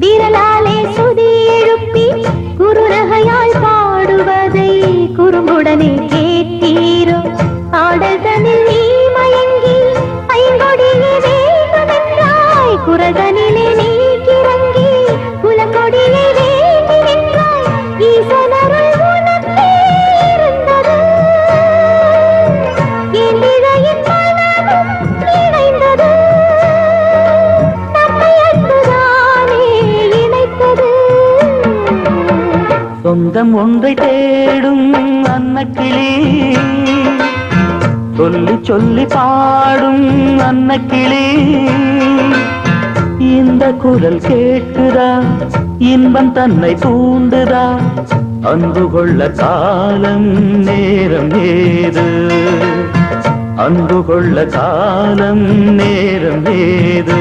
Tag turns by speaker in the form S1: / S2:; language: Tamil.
S1: விரலாலே சுதி எழுப்பி குறுநகையால் பாடுவதை குறும்புடனே கேட்டீரோ ஆடல்தனில் நீ மயங்கி ஐங்கொடியே வேண்டுமென்றாய் குரதனிலே நீ கிறங்கி குலக்கொடியை வேண்டி நின்றாய் ஈசனருள் உனக்கே இருந்தது என் இழையின் மனமும் இணைந்தது நம்மை அன்புதானே இணைத்தது
S2: சொந்தம் ஒன்றை தேடும் அன்னக்கிளி சொல்லி சொல்லி பாடும் அன்னக்கிளி இந்த குரல் கேட்குதா இன்பம் தன்னை தூண்டுதா அன்பு கொள்ள காலம் நேரம் ஏது அன்பு கொள்ள காலம் நேரம் ஏது